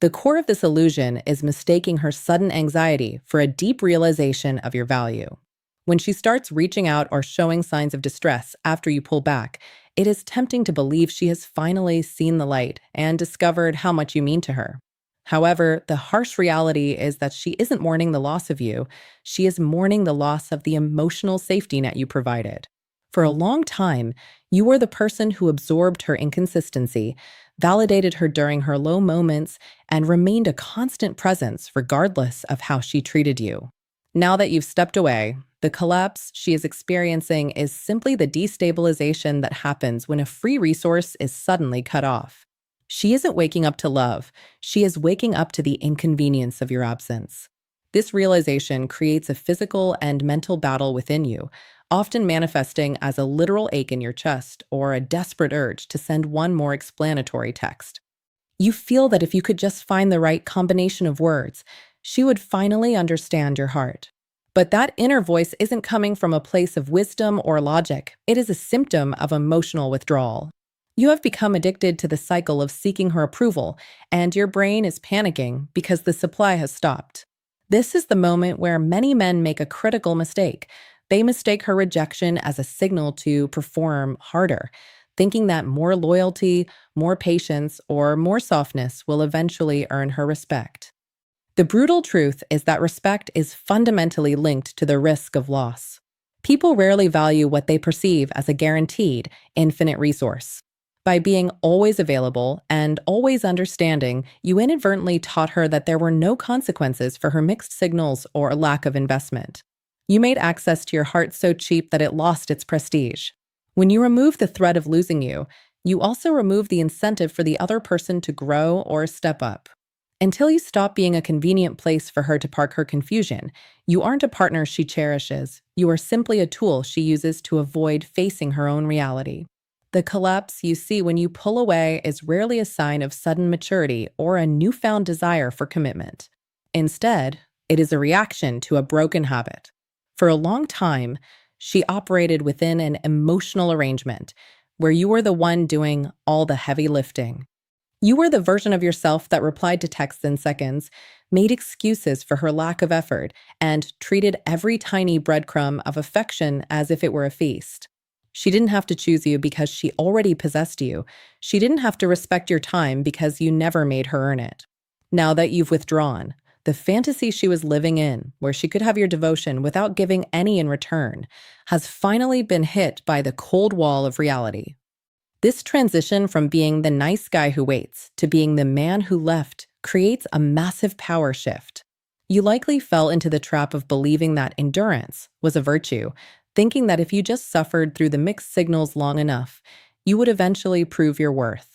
The core of this illusion is mistaking her sudden anxiety for a deep realization of your value. When she starts reaching out or showing signs of distress after you pull back, it is tempting to believe she has finally seen the light and discovered how much you mean to her. However, the harsh reality is that she isn't mourning the loss of you, she is mourning the loss of the emotional safety net you provided. For a long time, you were the person who absorbed her inconsistency, validated her during her low moments, and remained a constant presence regardless of how she treated you. Now that you've stepped away, the collapse she is experiencing is simply the destabilization that happens when a free resource is suddenly cut off. She isn't waking up to love, she is waking up to the inconvenience of your absence. This realization creates a physical and mental battle within you, often manifesting as a literal ache in your chest or a desperate urge to send one more explanatory text. You feel that if you could just find the right combination of words, she would finally understand your heart. But that inner voice isn't coming from a place of wisdom or logic. It is a symptom of emotional withdrawal. You have become addicted to the cycle of seeking her approval, and your brain is panicking because the supply has stopped. This is the moment where many men make a critical mistake. They mistake her rejection as a signal to perform harder, thinking that more loyalty, more patience, or more softness will eventually earn her respect. The brutal truth is that respect is fundamentally linked to the risk of loss. People rarely value what they perceive as a guaranteed, infinite resource. By being always available and always understanding, you inadvertently taught her that there were no consequences for her mixed signals or lack of investment. You made access to your heart so cheap that it lost its prestige. When you remove the threat of losing you, you also remove the incentive for the other person to grow or step up. Until you stop being a convenient place for her to park her confusion, you aren't a partner she cherishes. You are simply a tool she uses to avoid facing her own reality. The collapse you see when you pull away is rarely a sign of sudden maturity or a newfound desire for commitment. Instead, it is a reaction to a broken habit. For a long time, she operated within an emotional arrangement where you were the one doing all the heavy lifting. You were the version of yourself that replied to texts in seconds, made excuses for her lack of effort, and treated every tiny breadcrumb of affection as if it were a feast. She didn't have to choose you because she already possessed you. She didn't have to respect your time because you never made her earn it. Now that you've withdrawn, the fantasy she was living in, where she could have your devotion without giving any in return, has finally been hit by the cold wall of reality. This transition from being the nice guy who waits to being the man who left creates a massive power shift. You likely fell into the trap of believing that endurance was a virtue, thinking that if you just suffered through the mixed signals long enough, you would eventually prove your worth.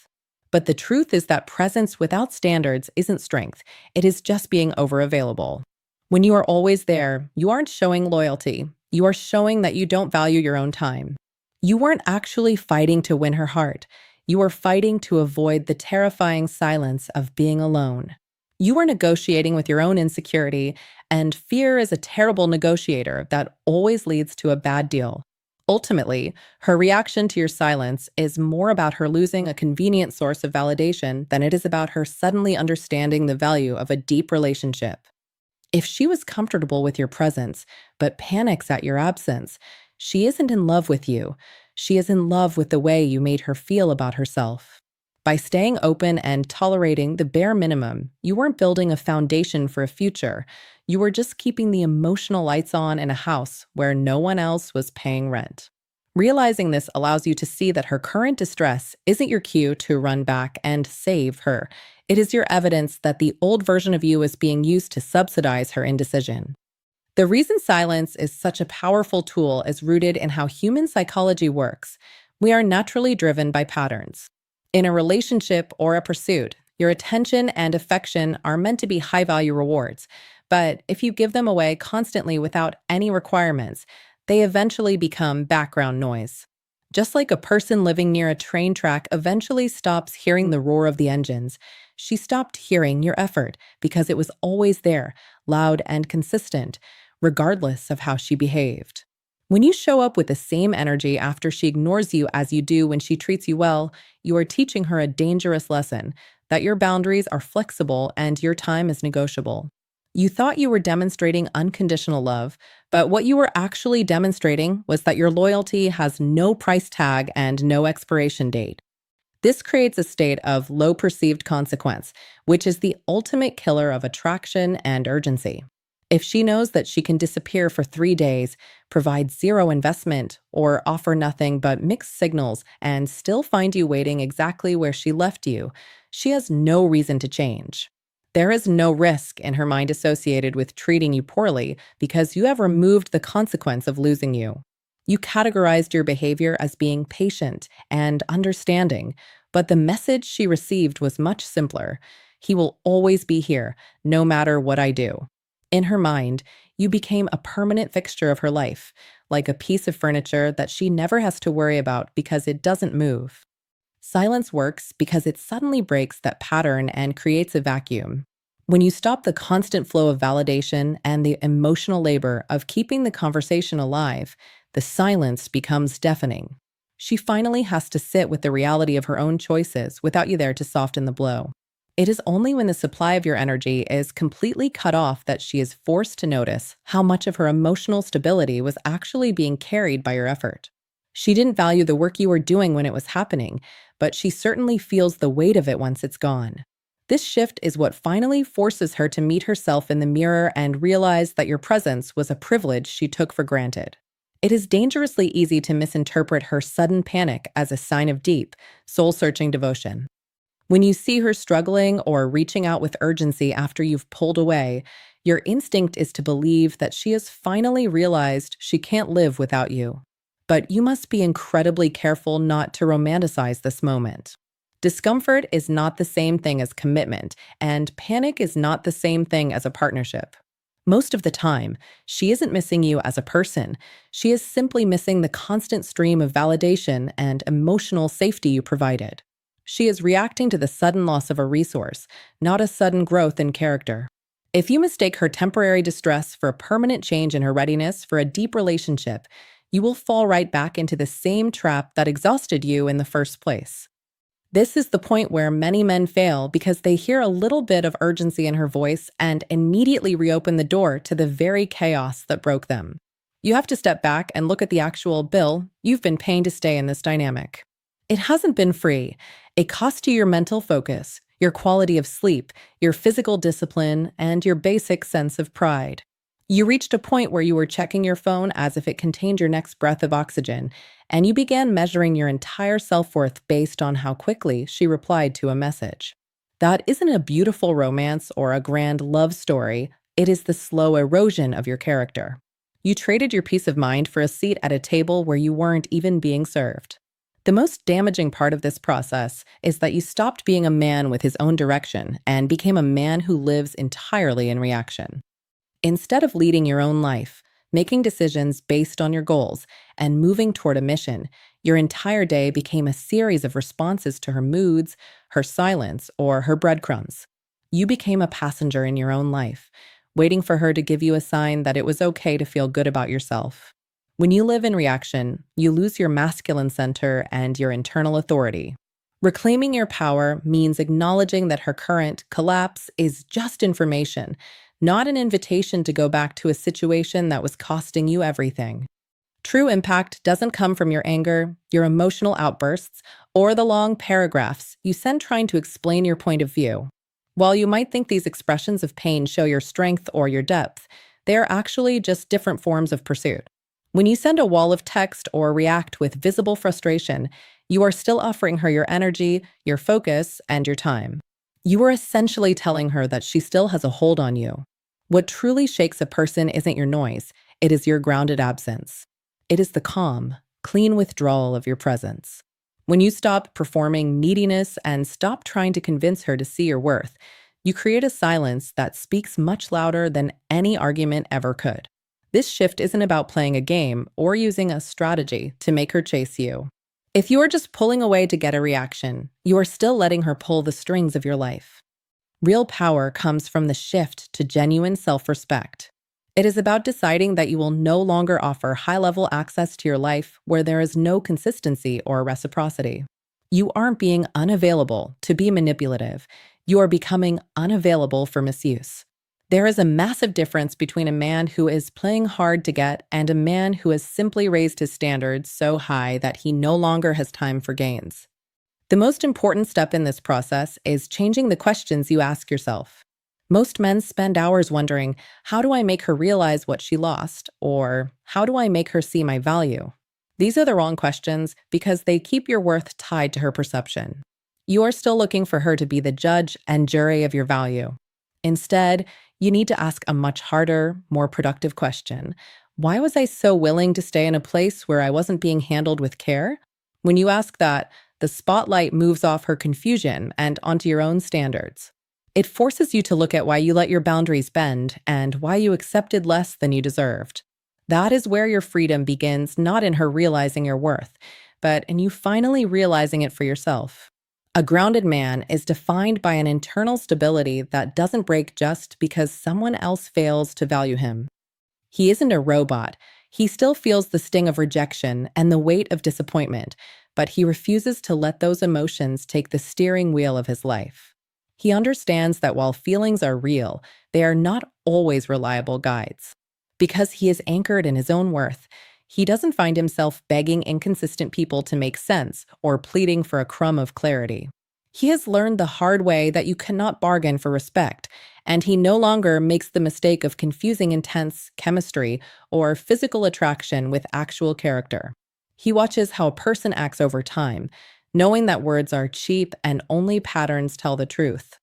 But the truth is that presence without standards isn't strength, it is just being overavailable. When you are always there, you aren't showing loyalty, you are showing that you don't value your own time. You weren't actually fighting to win her heart. You were fighting to avoid the terrifying silence of being alone. You were negotiating with your own insecurity, and fear is a terrible negotiator that always leads to a bad deal. Ultimately, her reaction to your silence is more about her losing a convenient source of validation than it is about her suddenly understanding the value of a deep relationship. If she was comfortable with your presence, but panics at your absence, she isn't in love with you. She is in love with the way you made her feel about herself. By staying open and tolerating the bare minimum, you weren't building a foundation for a future. You were just keeping the emotional lights on in a house where no one else was paying rent. Realizing this allows you to see that her current distress isn't your cue to run back and save her. It is your evidence that the old version of you is being used to subsidize her indecision. The reason silence is such a powerful tool is rooted in how human psychology works. We are naturally driven by patterns. In a relationship or a pursuit, your attention and affection are meant to be high-value rewards, but if you give them away constantly without any requirements, they eventually become background noise. Just like a person living near a train track eventually stops hearing the roar of the engines, she stopped hearing your effort because it was always there, loud and consistent, regardless of how she behaved. When you show up with the same energy after she ignores you as you do when she treats you well, you are teaching her a dangerous lesson. that your boundaries are flexible and your time is negotiable. You thought you were demonstrating unconditional love, but what you were actually demonstrating was that your loyalty has no price tag and no expiration date. This creates a state of low perceived consequence, which is the ultimate killer of attraction and urgency. If she knows that she can disappear for 3 days, provide zero investment, or offer nothing but mixed signals and still find you waiting exactly where she left you, she has no reason to change. There is no risk in her mind associated with treating you poorly because you have removed the consequence of losing you. You categorized your behavior as being patient and understanding, but the message she received was much simpler. He will always be here, no matter what I do. In her mind, you became a permanent fixture of her life, like a piece of furniture that she never has to worry about because it doesn't move. Silence works because it suddenly breaks that pattern and creates a vacuum. When you stop the constant flow of validation and the emotional labor of keeping the conversation alive, the silence becomes deafening. She finally has to sit with the reality of her own choices without you there to soften the blow. It is only when the supply of your energy is completely cut off that she is forced to notice how much of her emotional stability was actually being carried by your effort. She didn't value the work you were doing when it was happening, but she certainly feels the weight of it once it's gone. This shift is what finally forces her to meet herself in the mirror and realize that your presence was a privilege she took for granted. It is dangerously easy to misinterpret her sudden panic as a sign of deep, soul-searching devotion. When you see her struggling or reaching out with urgency after you've pulled away, your instinct is to believe that she has finally realized she can't live without you. But you must be incredibly careful not to romanticize this moment. Discomfort is not the same thing as commitment, and panic is not the same thing as a partnership. Most of the time, she isn't missing you as a person. She is simply missing the constant stream of validation and emotional safety you provided. She is reacting to the sudden loss of a resource, not a sudden growth in character. If you mistake her temporary distress for a permanent change in her readiness for a deep relationship, you will fall right back into the same trap that exhausted you in the first place. This is the point where many men fail because they hear a little bit of urgency in her voice and immediately reopen the door to the very chaos that broke them. You have to step back and look at the actual bill you've been paying to stay in this dynamic. It hasn't been free. It cost you your mental focus, your quality of sleep, your physical discipline, and your basic sense of pride. You reached a point where you were checking your phone as if it contained your next breath of oxygen, and you began measuring your entire self-worth based on how quickly she replied to a message. That isn't a beautiful romance or a grand love story. It is the slow erosion of your character. You traded your peace of mind for a seat at a table where you weren't even being served. The most damaging part of this process is that you stopped being a man with his own direction and became a man who lives entirely in reaction. Instead of leading your own life, making decisions based on your goals, and moving toward a mission, your entire day became a series of responses to her moods, her silence, or her breadcrumbs. You became a passenger in your own life, waiting for her to give you a sign that it was okay to feel good about yourself. When you live in reaction, you lose your masculine center and your internal authority. Reclaiming your power means acknowledging that her current collapse is just information, not an invitation to go back to a situation that was costing you everything. True impact doesn't come from your anger, your emotional outbursts, or the long paragraphs you send trying to explain your point of view. While you might think these expressions of pain show your strength or your depth, they are actually just different forms of pursuit. When you send a wall of text or react with visible frustration, you are still offering her your energy, your focus, and your time. You are essentially telling her that she still has a hold on you. What truly shakes a person isn't your noise, it is your grounded absence. It is the calm, clean withdrawal of your presence. When you stop performing neediness and stop trying to convince her to see your worth, you create a silence that speaks much louder than any argument ever could. This shift isn't about playing a game or using a strategy to make her chase you. If you are just pulling away to get a reaction, you are still letting her pull the strings of your life. Real power comes from the shift to genuine self-respect. It is about deciding that you will no longer offer high-level access to your life where there is no consistency or reciprocity. You aren't being unavailable to be manipulative. You are becoming unavailable for misuse. There is a massive difference between a man who is playing hard to get and a man who has simply raised his standards so high that he no longer has time for gains. The most important step in this process is changing the questions you ask yourself. Most men spend hours wondering, how do I make her realize what she lost? Or how do I make her see my value? These are the wrong questions because they keep your worth tied to her perception. You are still looking for her to be the judge and jury of your value. Instead, you need to ask a much harder, more productive question. Why was I so willing to stay in a place where I wasn't being handled with care? When you ask that, the spotlight moves off her confusion and onto your own standards. It forces you to look at why you let your boundaries bend and why you accepted less than you deserved. That is where your freedom begins, not in her realizing your worth, but in you finally realizing it for yourself. A grounded man is defined by an internal stability that doesn't break just because someone else fails to value him. He isn't a robot. He still feels the sting of rejection and the weight of disappointment, but he refuses to let those emotions take the steering wheel of his life. He understands that while feelings are real, they are not always reliable guides. Because he is anchored in his own worth, he doesn't find himself begging inconsistent people to make sense or pleading for a crumb of clarity. He has learned the hard way that you cannot bargain for respect, and he no longer makes the mistake of confusing intense chemistry or physical attraction with actual character. He watches how a person acts over time, knowing that words are cheap and only patterns tell the truth.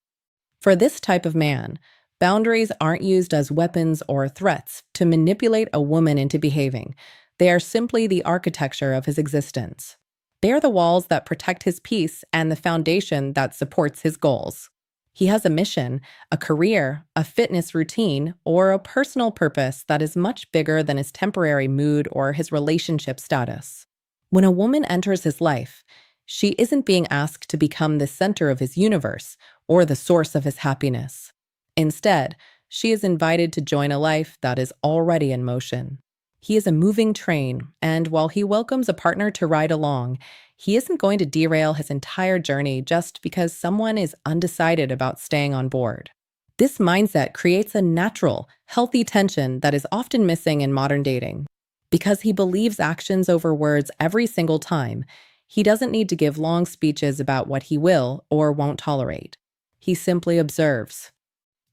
For this type of man, boundaries aren't used as weapons or threats to manipulate a woman into behaving. They are simply the architecture of his existence. They are the walls that protect his peace and the foundation that supports his goals. He has a mission, a career, a fitness routine, or a personal purpose that is much bigger than his temporary mood or his relationship status. When a woman enters his life, she isn't being asked to become the center of his universe or the source of his happiness. Instead, she is invited to join a life that is already in motion. He is a moving train, and while he welcomes a partner to ride along, he isn't going to derail his entire journey just because someone is undecided about staying on board. This mindset creates a natural, healthy tension that is often missing in modern dating. Because he believes actions over words every single time, he doesn't need to give long speeches about what he will or won't tolerate. He simply observes.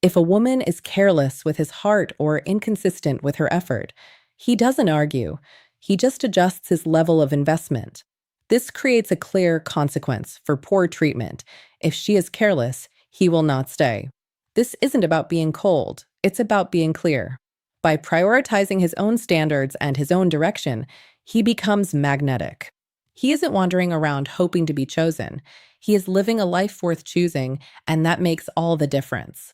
If a woman is careless with his heart or inconsistent with her effort, he doesn't argue. He just adjusts his level of investment. This creates a clear consequence for poor treatment. If she is careless, he will not stay. This isn't about being cold. It's about being clear. By prioritizing his own standards and his own direction, he becomes magnetic. He isn't wandering around hoping to be chosen. He is living a life worth choosing, and that makes all the difference.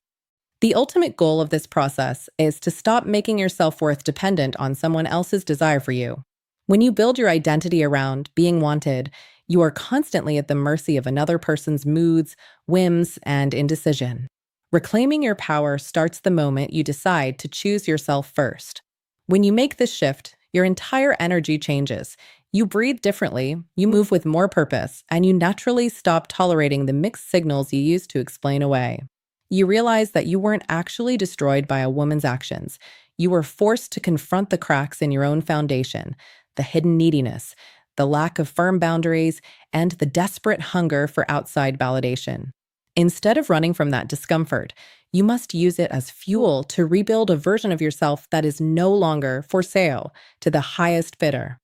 The ultimate goal of this process is to stop making your self-worth dependent on someone else's desire for you. When you build your identity around being wanted, you are constantly at the mercy of another person's moods, whims, and indecision. Reclaiming your power starts the moment you decide to choose yourself first. When you make this shift, your entire energy changes. You breathe differently, you move with more purpose, and you naturally stop tolerating the mixed signals you used to explain away. You realize that you weren't actually destroyed by a woman's actions. You were forced to confront the cracks in your own foundation, the hidden neediness, the lack of firm boundaries, and the desperate hunger for outside validation. Instead of running from that discomfort, you must use it as fuel to rebuild a version of yourself that is no longer for sale to the highest bidder.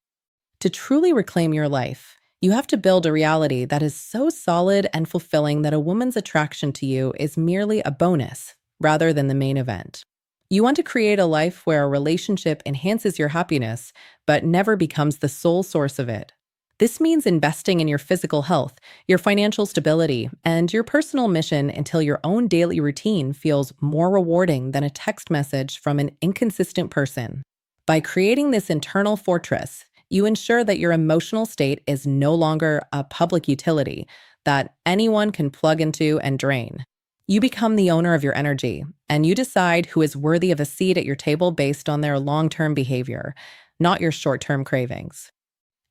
To truly reclaim your life, you have to build a reality that is so solid and fulfilling that a woman's attraction to you is merely a bonus rather than the main event. You want to create a life where a relationship enhances your happiness, but never becomes the sole source of it. This means investing in your physical health, your financial stability, and your personal mission until your own daily routine feels more rewarding than a text message from an inconsistent person. By creating this internal fortress, you ensure that your emotional state is no longer a public utility that anyone can plug into and drain. You become the owner of your energy, and you decide who is worthy of a seat at your table based on their long-term behavior, not your short-term cravings.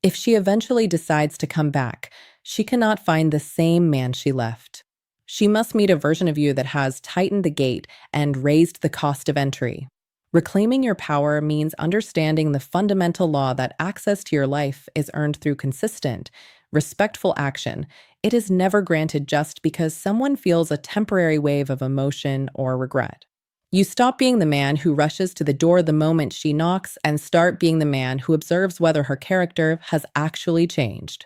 If she eventually decides to come back, she cannot find the same man she left. She must meet a version of you that has tightened the gate and raised the cost of entry. Reclaiming your power means understanding the fundamental law that access to your life is earned through consistent, respectful action. It is never granted just because someone feels a temporary wave of emotion or regret. You stop being the man who rushes to the door the moment she knocks and start being the man who observes whether her character has actually changed.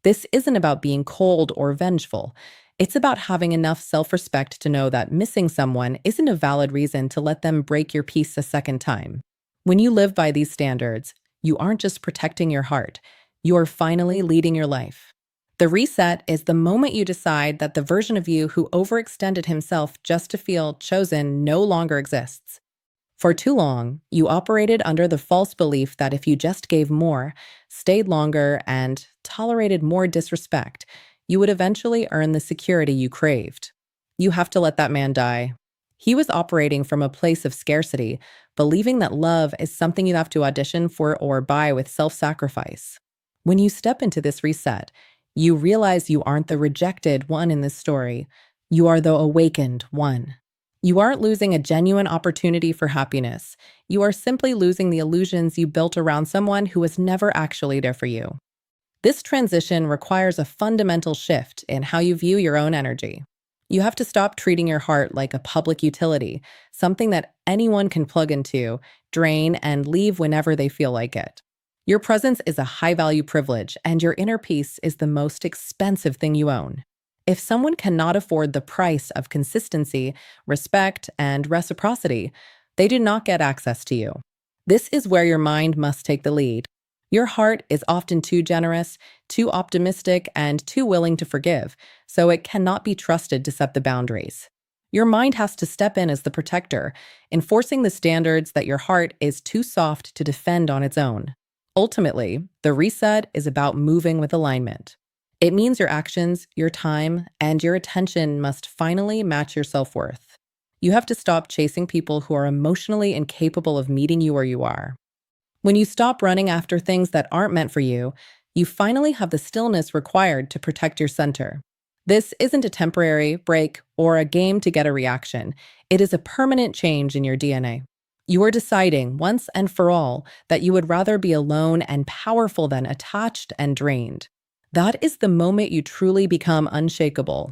This isn't about being cold or vengeful. It's about having enough self respect to know that missing someone isn't a valid reason to let them break your peace a second time. When you live by these standards, you aren't just protecting your heart, you are finally leading your life. The reset is the moment you decide that the version of you who overextended himself just to feel chosen no longer exists. For too long, you operated under the false belief that if you just gave more, stayed longer, and tolerated more disrespect, you would eventually earn the security you craved. You have to let that man die. He was operating from a place of scarcity, believing that love is something you have to audition for or buy with self-sacrifice. When you step into this reset, you realize you aren't the rejected one in this story. You are the awakened one. You aren't losing a genuine opportunity for happiness. You are simply losing the illusions you built around someone who was never actually there for you. This transition requires a fundamental shift in how you view your own energy. You have to stop treating your heart like a public utility, something that anyone can plug into, drain, and leave whenever they feel like it. Your presence is a high-value privilege, and your inner peace is the most expensive thing you own. If someone cannot afford the price of consistency, respect, and reciprocity, they do not get access to you. This is where your mind must take the lead. Your heart is often too generous, too optimistic, and too willing to forgive, so it cannot be trusted to set the boundaries. Your mind has to step in as the protector, enforcing the standards that your heart is too soft to defend on its own. Ultimately, the reset is about moving with alignment. It means your actions, your time, and your attention must finally match your self-worth. You have to stop chasing people who are emotionally incapable of meeting you where you are. When you stop running after things that aren't meant for you, you finally have the stillness required to protect your center. This isn't a temporary break or a game to get a reaction. It is a permanent change in your DNA. You are deciding once and for all that you would rather be alone and powerful than attached and drained. That is the moment you truly become unshakable.